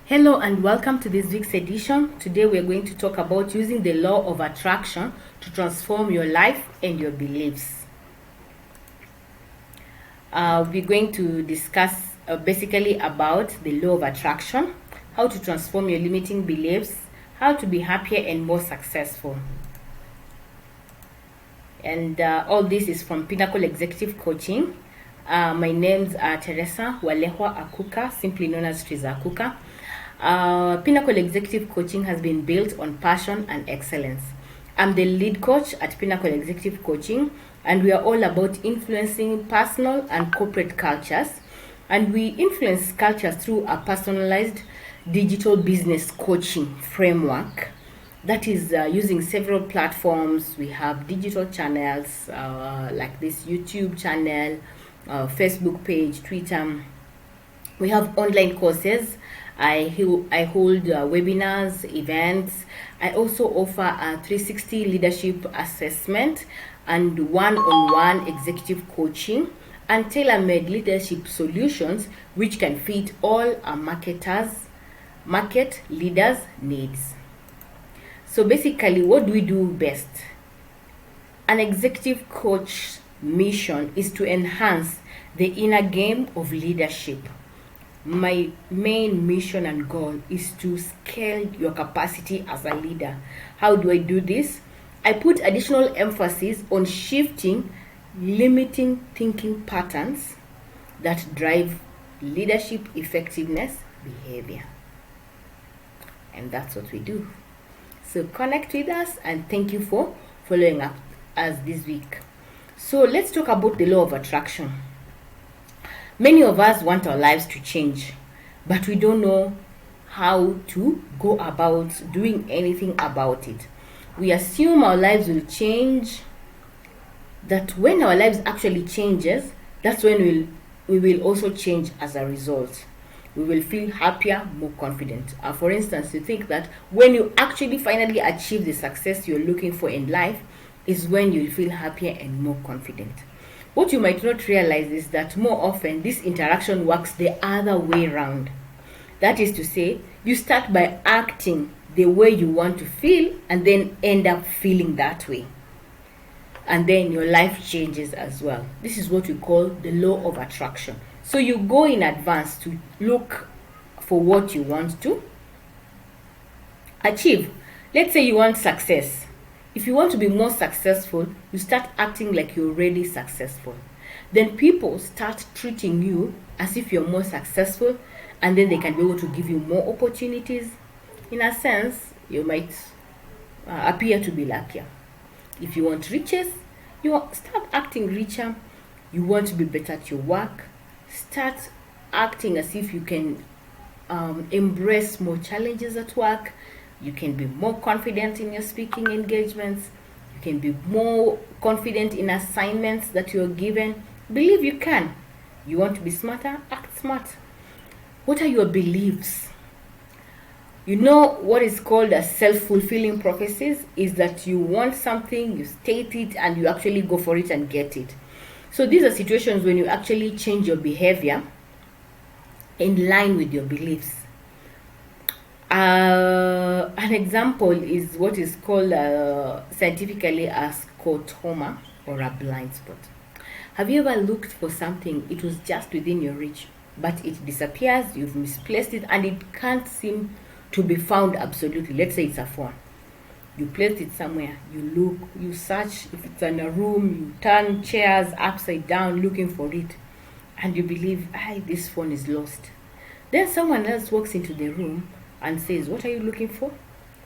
Hello and welcome to this week's edition. Today we are going to talk about using the law of attraction to transform your life and your beliefs. We're going to discuss basically about the law of attraction, how to transform your limiting beliefs, how to be happier and more successful. And all this is from Pinnacle Executive Coaching. My names are Teresa Walehwa Akuka, simply known as Triza Akuka. Pinnacle Executive Coaching has been built on passion and excellence. I'm the lead coach at Pinnacle Executive Coaching, and we are all about influencing personal and corporate cultures. And we influence cultures through a personalized digital business coaching framework that is using several platforms. We have digital channels like this YouTube channel, Facebook page, Twitter. We have online courses. I hold webinars, events. I also offer a 360 leadership assessment and one-on-one executive coaching and tailor-made leadership solutions which can fit all our market leaders' needs. So basically, what do we do best? An executive coach's mission is to enhance the inner game of leadership. My main mission and goal is to scale your capacity as a leader. How do I do this? I put additional emphasis on shifting limiting thinking patterns that drive leadership effectiveness behavior. And that's what we do. So connect with us and thank you for following up us this week. So let's talk about the law of attraction. Many of us want our lives to change, but we don't know how to go about doing anything about it. We assume our lives will change, that when our lives actually changes, that's when we will also change as a result. We will feel happier, more confident. For instance, you think that when you actually finally achieve the success you're looking for in life is when you'll feel happier and more confident. What you might not realize is that more often this interaction works the other way around. That is to say, you start by acting the way you want to feel and then end up feeling that way. And then your life changes as well. This is what we call the law of attraction. So you go in advance to look for what you want to achieve. Let's say you want success. If you want to be more successful, you start acting like you're already successful. Then people start treating you as if you're more successful, and then they can be able to give you more opportunities. In a sense, you might appear to be luckier. If you want riches, start acting richer. You want to be better at your work, start acting as if you can embrace more challenges at work. You can be more confident in your speaking engagements. You can be more confident in assignments that you're given. Believe you can. You want to be smarter? Act smart. What are your beliefs? You know what is called a self-fulfilling prophecies is that you want something, you state it, and you actually go for it and get it. So these are situations when you actually change your behavior in line with your beliefs. An example is what is called scientifically a scotoma or a blind spot. Have you ever looked for something, it was just within your reach, but it disappears, you've misplaced it, and it can't seem to be found absolutely? Let's say it's a phone. You placed it somewhere, you look, you search, if it's in a room, you turn chairs upside down looking for it, and you believe, this phone is lost. Then someone else walks into the room and says, what are you looking for?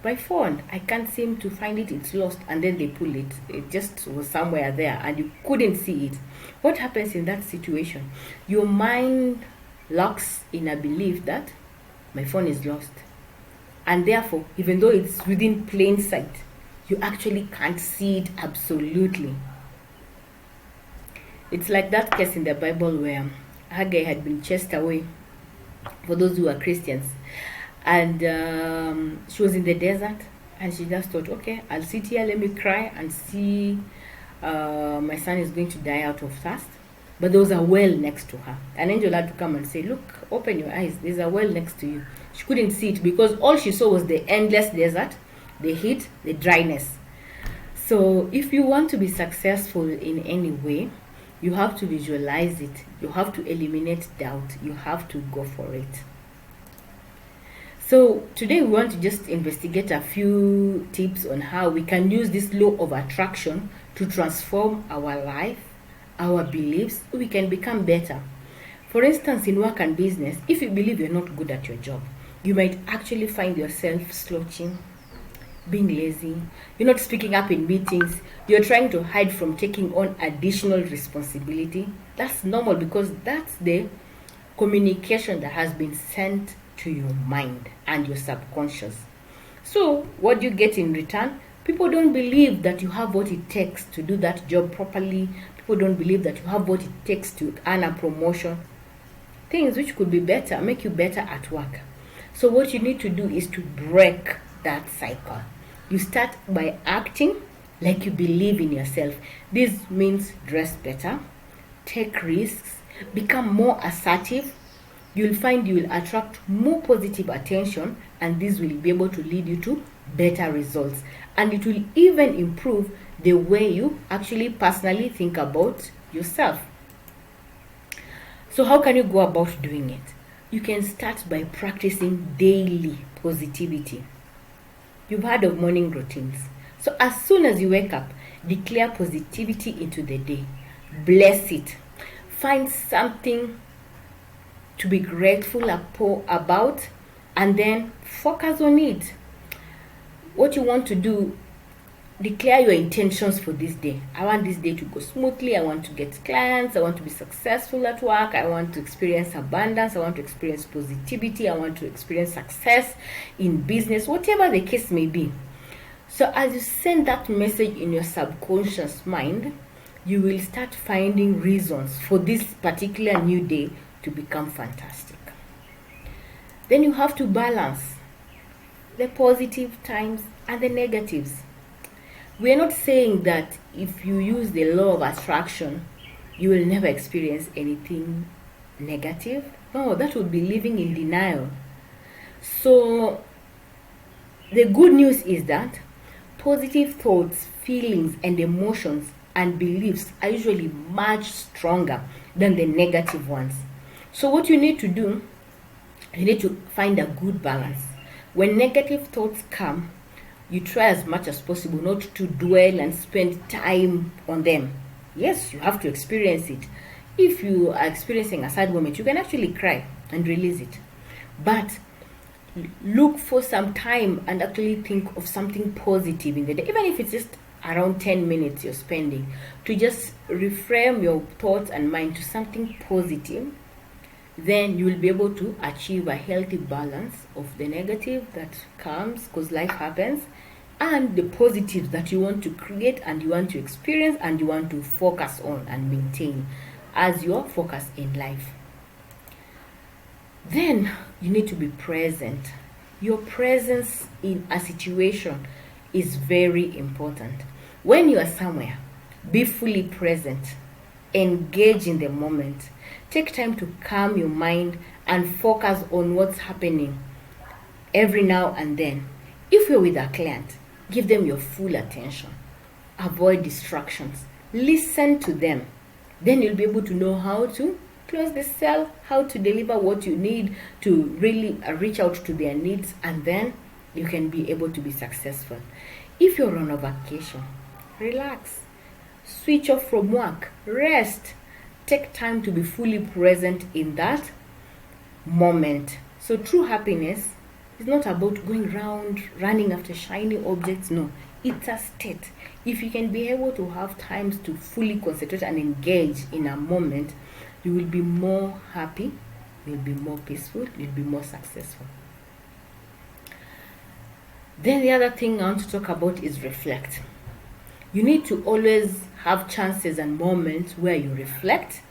My phone, I can't seem to find it, it's lost. And then they pull it. It just was somewhere there and you couldn't see it. What happens in that situation? Your mind locks in a belief that my phone is lost. And therefore, even though it's within plain sight, you actually can't see it absolutely. It's like that case in the Bible where Haggai had been chased away, for those who are Christians. And she was in the desert and she just thought, okay, I'll sit here, let me cry and see my son is going to die out of thirst. but there was a well next to her. An angel had to come and say, look, open your eyes. There's a well next to you. She couldn't see it because all she saw was the endless desert, the heat, the dryness. So if you want to be successful in any way, you have to visualize it. You have to eliminate doubt. You have to go for it. So today we want to just investigate a few tips on how we can use this law of attraction to transform our life, our beliefs, so we can become better. For instance, in work and business, if you believe you're not good at your job, you might actually find yourself slouching, being lazy, you're not speaking up in meetings, you're trying to hide from taking on additional responsibility. That's normal because that's the communication that has been sent to your mind and your subconscious. So what do you get in return? People don't believe that you have what it takes to do that job properly. People don't believe that you have what it takes to earn a promotion. Things which could be better, make you better at work. So what you need to do is to break that cycle. You start by acting like you believe in yourself. This means dress better, take risks, become more assertive. You'll find you will attract more positive attention, and this will be able to lead you to better results. And it will even improve the way you actually personally think about yourself. So how can you go about doing it? You can start by practicing daily positivity. You've heard of morning routines. So as soon as you wake up, declare positivity into the day. Bless it. Find something to be grateful about, and then focus on it. What you want to do, declare your intentions for this day. I want this day to go smoothly. I want to get clients. I want to be successful at work. I want to experience abundance. I want to experience positivity. I want to experience success in business, whatever the case may be. So as you send that message in your subconscious mind, you will start finding reasons for this particular new day to become fantastic. Then you have to balance the positive times and the negatives. We are not saying that if you use the law of attraction, you will never experience anything negative. No, that would be living in denial. So the good news is that positive thoughts, feelings, and emotions and beliefs are usually much stronger than the negative ones. So what you need to do, you need to find a good balance. When negative thoughts come, you try as much as possible not to dwell and spend time on them. Yes, you have to experience it. If you are experiencing a sad moment, you can actually cry and release it. But look for some time and actually think of something positive in the day, even if it's just around 10 minutes you're spending, to just reframe your thoughts and mind to something positive. Then you will be able to achieve a healthy balance of the negative that comes because life happens, and the positive that you want to create and you want to experience and you want to focus on and maintain as your focus in life. Then you need to be present. Your presence in a situation is very important. When you are somewhere, be fully present. Engage in the moment. Take time to calm your mind and focus on what's happening every now and then. If you're with a client, give them your full attention. Avoid distractions. Listen to them. Then you'll be able to know how to close the sale, how to deliver what you need to really reach out to their needs, and then you can be able to be successful. If you're on a vacation, relax. Switch off from work. Rest. Take time to be fully present in that moment. So true happiness is not about going around running after shiny objects. No, it's a state. If you can be able to have times to fully concentrate and engage in a moment, you will be more happy, you'll be more peaceful, you'll be more successful. Then the other thing I want to talk about is reflect. You need to always have chances and moments where you reflect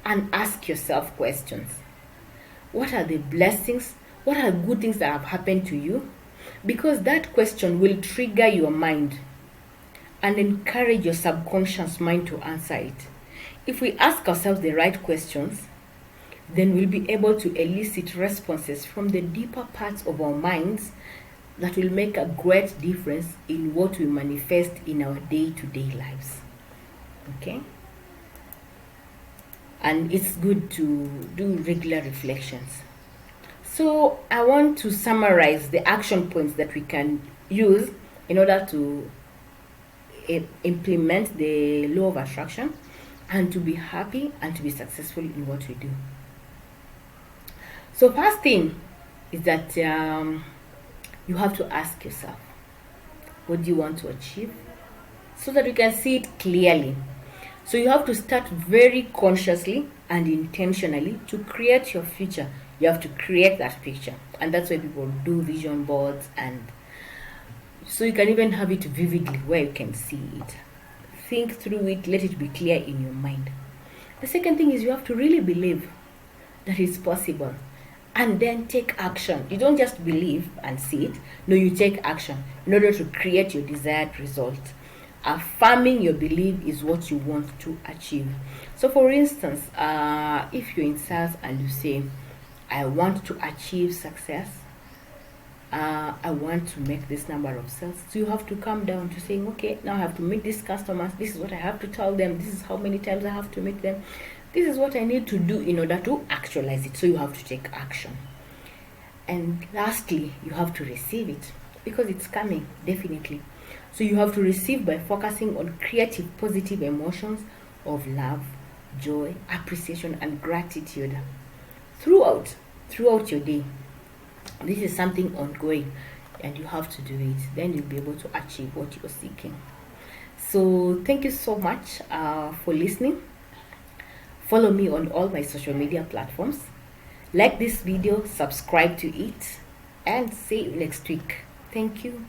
and ask yourself questions. What are the blessings? What are good things that have happened to you? Because that question will trigger your mind and encourage your subconscious mind to answer it. If we ask ourselves the right questions, then we'll be able to elicit responses from the deeper parts of our minds that will make a great difference in what we manifest in our day-to-day lives. Okay? And it's good to do regular reflections. So I want to summarize the action points that we can use in order to implement the law of attraction and to be happy and to be successful in what we do. So first thing is that you have to ask yourself, what do you want to achieve? So that you can see it clearly. So you have to start very consciously and intentionally to create your future. You have to create that picture. And that's why people do vision boards, and so you can even have it vividly where you can see it. Think through it, let it be clear in your mind. The second thing is you have to really believe that it's possible, and then take action. You don't just believe and see it. No, you take action in order to create your desired result. Affirming your belief is what you want to achieve. So for instance, if you're in sales and you say, I want to achieve success, I want to make this number of sales. So you have to come down to saying, okay, now I have to meet these customers. This is what I have to tell them. This is how many times I have to meet them. This is what I need to do in order to actualize it. So you have to take action. And lastly, you have to receive it, because it's coming, definitely. So you have to receive by focusing on creative, positive emotions of love, joy, appreciation, and gratitude throughout your day. This is something ongoing, and you have to do it. Then you'll be able to achieve what you're seeking. So thank you so much for listening. Follow me on all my social media platforms. Like this video, subscribe to it, and see you next week. Thank you.